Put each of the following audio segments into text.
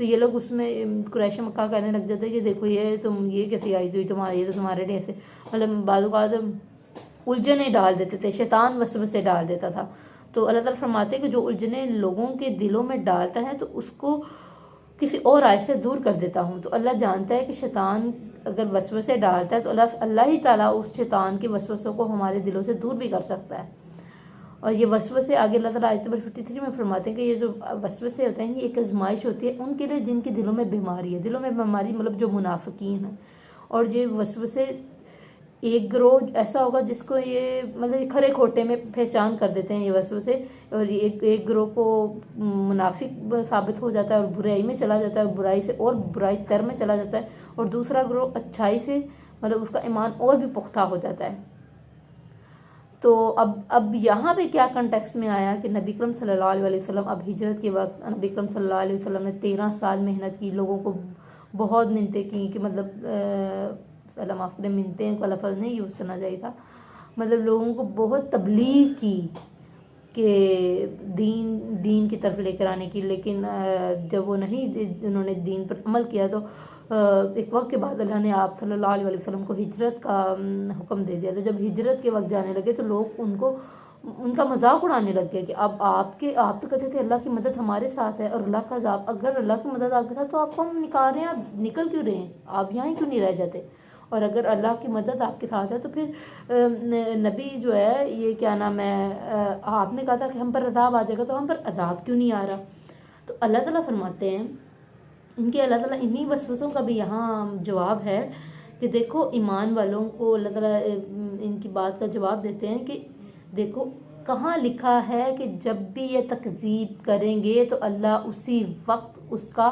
تو یہ لوگ اس میں قریش مکہ کہنے لگ جاتے کہ دیکھو یہ کیسی آئی ہوئی تمہارے، یہ تو تمہارے لیے ایسے، مطلب بعض اوقات الجھنیں ڈال دیتے تھے، شیطان وسوسے ڈال دیتا تھا. تو اللہ تعالیٰ فرماتے ہیں کہ جو الجھنیں لوگوں کے دلوں میں ڈالتا ہے تو اس کو کسی اور رائے سے دور کر دیتا ہوں. تو اللہ جانتا ہے کہ شیطان اگر وسوسے ڈالتا ہے تو اللہ ہی تعالیٰ اس شیطان کے وسوسوں کو ہمارے دلوں سے دور بھی کر سکتا ہے. اور یہ وسوسے آگے اللہ تعالیٰ آیت نمبر 53 میں فرماتے ہیں کہ یہ جو وسوسے ہوتے ہیں یہ ایک آزمائش ہوتی ہے ان کے لیے جن کے دلوں میں بیماری ہے. دلوں میں بیماری مطلب جو منافقین ہیں. اور یہ وسوسے ایک گروہ ایسا ہوگا جس کو یہ مطلب کھرے کھوٹے میں پہچان کر دیتے ہیں یہ وسوسے، اور ایک گروہ کو منافق ثابت ہو جاتا ہے اور برائی میں چلا جاتا ہے، اور برائی سے اور برائی تر میں چلا جاتا ہے، اور دوسرا گروہ اچھائی سے مطلب اس کا ایمان اور بھی پختہ ہو جاتا ہے. تو اب یہاں پہ کیا کنٹیکس میں آیا کہ نبی کرم صلی اللہ علیہ وسلم اب ہجرت کے وقت نبی کرم صلی اللہ علیہ وسلم نے 13 سال محنت کی، لوگوں کو بہت منتیں کی کہ مطلب علم آپ نے منتیں کا لفظ نہیں یوز کرنا چاہیے تھا، مطلب لوگوں کو بہت تبلیغ کی کہ دین کی طرف لے کر آنے کی. لیکن جب وہ نہیں انہوں نے دین پر عمل کیا تو ایک وقت کے بعد اللہ نے آپ صلی اللہ علیہ وسلم کو ہجرت کا حکم دے دیا. تو جب ہجرت کے وقت جانے لگے تو لوگ ان کا مذاق اڑانے لگ گئے کہ اب آپ تو کہتے تھے اللہ کی مدد ہمارے ساتھ ہے اور اللہ کا عذاب، اگر اللہ کی مدد آپ کے ساتھ تو آپ کو ہم نکال رہے ہیں، آپ نکل کیوں رہے ہیں، آپ یہاں ہی کیوں نہیں رہ جاتے، اور اگر اللہ کی مدد آپ کے ساتھ ہے تو پھر نبی جو ہے یہ کیا نام ہے آپ نے کہا تھا کہ ہم پر عذاب آ جائے گا تو ہم پر عذاب کیوں نہیں آ رہا. تو اللہ تعالیٰ فرماتے ہیں ان کے اللہ تعالیٰ انہی وسوسوں کا بھی یہاں جواب ہے کہ دیکھو ایمان والوں کو اللہ تعالیٰ ان کی بات کا جواب دیتے ہیں کہ دیکھو کہاں لکھا ہے کہ جب بھی یہ تکذیب کریں گے تو اللہ اسی وقت اس کا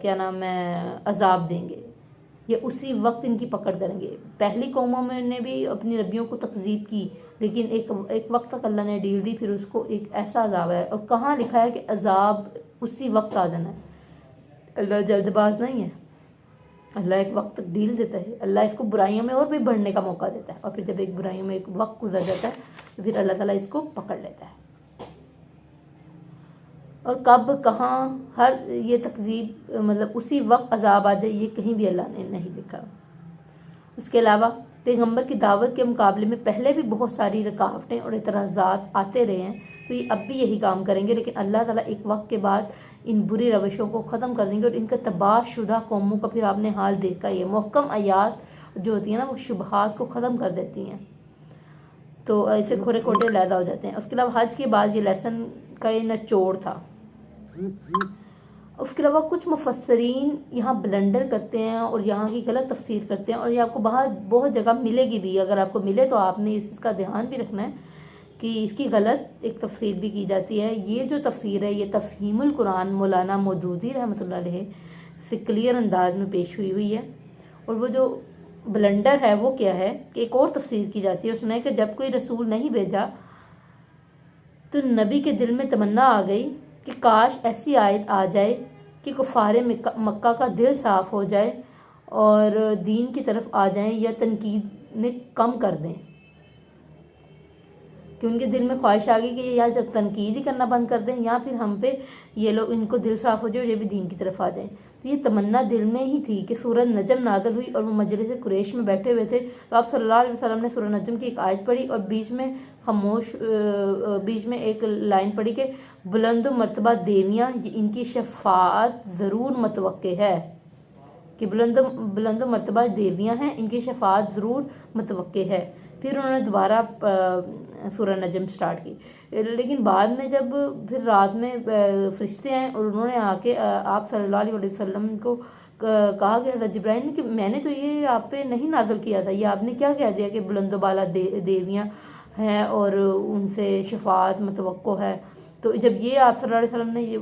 کیا نام ہے عذاب دیں گے، یہ اسی وقت ان کی پکڑ کریں گے. پہلی قوموں میں نے بھی اپنی نبیوں کو تکذیب کی لیکن ایک وقت تک اللہ نے ڈیل دی، پھر اس کو ایک ایسا عذاب ہے. اور کہاں لکھا ہے کہ عذاب اسی وقت آ جانا ہے. اللہ جلد باز نہیں ہے، اللہ ایک وقت تک ڈیل دیتا ہے، اللہ اس کو برائیوں میں اور بھی بڑھنے کا موقع دیتا ہے، اور پھر جب ایک برائیوں میں ایک وقت گزر جاتا ہے تو پھر اللہ تعالیٰ اس کو پکڑ لیتا ہے. اور کب کہاں ہر یہ تکذیب مطلب اسی وقت عذاب آ جائے یہ کہیں بھی اللہ نے نہیں لکھا. اس کے علاوہ پیغمبر کی دعوت کے مقابلے میں پہلے بھی بہت ساری رکاوٹیں اور اعتراضات آتے رہے ہیں، تو یہ اب بھی یہی کام کریں گے، لیکن اللہ تعالیٰ ایک وقت کے بعد ان بری روشوں کو ختم کر دیں گے اور ان کا تباہ شدہ قوموں کا پھر آپ نے حال دیکھا. یہ محکم آیات جو ہوتی ہیں نا وہ شبہات کو ختم کر دیتی ہیں، تو ایسے کھورے کھوٹے علیحدہ ہو جاتے ہیں. اس کے علاوہ حج کے بعد یہ لیسن کا یہ نچوڑ تھا. اس کے علاوہ کچھ مفسرین یہاں بلنڈر کرتے ہیں اور یہاں کی غلط تفسیر کرتے ہیں، اور یہ آپ کو بہت جگہ ملے گی بھی، اگر آپ کو ملے تو آپ نے اس کا دھیان بھی رکھنا ہے کہ اس کی غلط ایک تفسیر بھی کی جاتی ہے. یہ جو تفسیر ہے یہ تفہیم القرآن مولانا مودودی رحمۃ اللہ علیہ سے کلیئر انداز میں پیش ہوئی ہے. اور وہ جو بلنڈر ہے وہ کیا ہے کہ ایک اور تفسیر کی جاتی ہے اس میں کہ جب کوئی رسول نہیں بھیجا تو نبی کے دل میں تمنا آ گئی کہ کاش ایسی آیت آ جائے کہ کفار مکہ کا دل صاف ہو جائے اور دین کی طرف آ جائیں یا تنقید میں کم کر دیں، کہ ان کے دل میں خواہش آ گئی کہ یا جب تنقید ہی کرنا بند کر دیں یا پھر ہم پہ یہ لوگ ان کو دل صاف ہو جائے اور یہ بھی دین کی طرف آ جائیں. تو یہ تمنا دل میں ہی تھی کہ سورہ نجم نازل ہوئی اور وہ مجلس قریش میں بیٹھے ہوئے تھے، تو آپ صلی اللہ علیہ وسلم نے سورہ نجم کی ایک آیت پڑھی اور بیچ میں ایک لائن پڑھی کہ بلند و مرتبہ دیویاں ان کی شفاعت ضرور متوقع ہے، کہ بلند و مرتبہ دیویاں ہیں ان کی شفاعت ضرور متوقع ہے. پھر انہوں نے دوبارہ سورہ نجم سٹارٹ کی، لیکن بعد میں جب پھر رات میں فرشتے آئے اور انہوں نے آ کے آپ صلی اللہ علیہ وسلم کو کہا کہ حضرت جبرائیل نے کہ میں نے تو یہ آپ پہ نہیں نازل کیا تھا، یہ آپ نے کیا کہہ دیا کہ بلند و بالا دیویاں ہیں اور ان سے شفاعت متوقع ہے. تو جب یہ آپ صلی اللہ علیہ وسلم نے یہ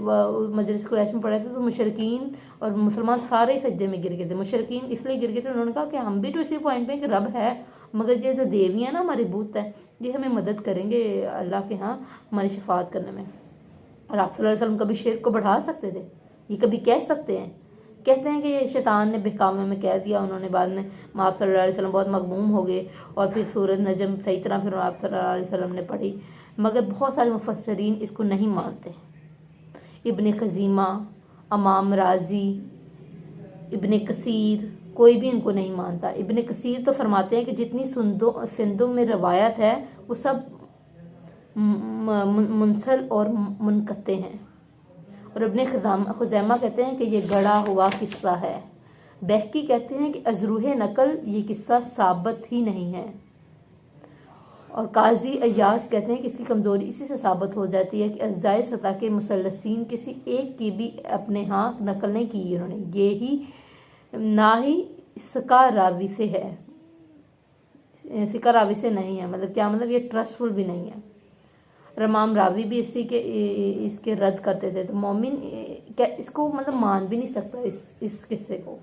مجلس قریش میں پڑھا تھا تو مشرکین اور مسلمان سارے سجدے میں گر گئے تھے. مشرکین اس لیے گر گئے تھے انہوں نے کہا کہ ہم بھی تو اسی پوائنٹ پہ کہ رب ہے، مگر یہ جو دیویاں نا ہمارے بت ہیں یہ ہمیں مدد کریں گے اللہ کے ہاں ہماری شفاعت کرنے میں. اور آپ صلی اللہ علیہ وسلم کبھی شرک کو بڑھا سکتے تھے؟ یہ کبھی کہہ سکتے ہیں؟ کہتے ہیں کہ یہ شیطان نے بہکامے میں کہہ دیا. انہوں نے بعد میں آپ صلی اللہ علیہ وسلم بہت مغموم ہو گئے اور پھر سورۃ نجم صحیح طرح پھر آپ صلی اللہ علیہ وسلم نے پڑھی، مگر بہت سارے مفسرین اس کو نہیں مانتے. ابن خزیمہ، امام رازی، ابن کثیر، کوئی بھی ان کو نہیں مانتا۔ ابن کثیر تو فرماتے ہیں کہ جتنی سندوں میں روایت ہے وہ سب منسل اور منقطع ہیں، اور ابن خزیمہ کہتے ہیں کہ یہ گڑا ہوا قصہ ہے۔ بہقی کہتے ہیں کہ از روح نقل یہ قصہ ثابت ہی نہیں ہے، اور قاضی ایاز کہتے ہیں کہ اس کی کمزوری اسی سے ثابت ہو جاتی ہے کہ اجزائے سطح کے مثلثین کسی ایک کی بھی اپنے ہاں نقل نہیں کی انہوں نے، یہی نہ ہی سکا راوی سے ہے، سکا راوی سے نہیں ہے، مطلب کیا مطلب یہ ٹرسٹفل بھی نہیں ہے۔ امام راوی بھی اس کے رد کرتے تھے، تو مومن اس کو مطلب مان بھی نہیں سکتا اس قصے کو،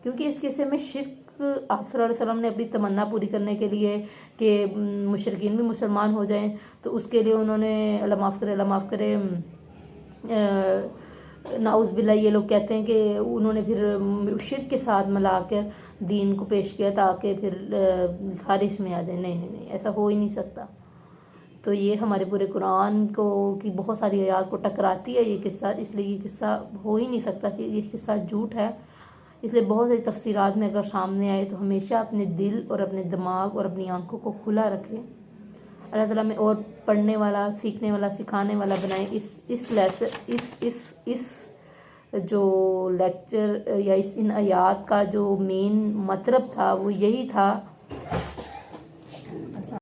کیونکہ اس قصے میں شرک، آپ صلی اللہ علیہ وسلم نے اپنی تمنا پوری کرنے کے لیے کہ مشرکین بھی مسلمان ہو جائیں، تو اس کے لیے انہوں نے اللہ معاف کرے نعوذ باللہ، یہ لوگ کہتے ہیں کہ انہوں نے پھر شرک کے ساتھ ملا کر دین کو پیش کیا تاکہ پھر خارج میں آ جائیں۔ نہیں، ایسا ہو ہی نہیں سکتا۔ تو یہ ہمارے پورے قرآن کی بہت ساری آیات کو ٹکراتی ہے یہ قصہ، اس لیے یہ قصہ ہو ہی نہیں سکتا کہ یہ قصہ جھوٹ ہے۔ اس لیے بہت ساری تفسیرات میں اگر سامنے آئے تو ہمیشہ اپنے دل اور اپنے دماغ اور اپنی آنکھوں کو کھلا رکھیں۔ اللہ تعالیٰ میں اور پڑھنے والا، سیکھنے والا، سکھانے والا بنائے۔ اس جو لیکچر یا ان آیات کا جو مین مطلب تھا وہ یہی تھا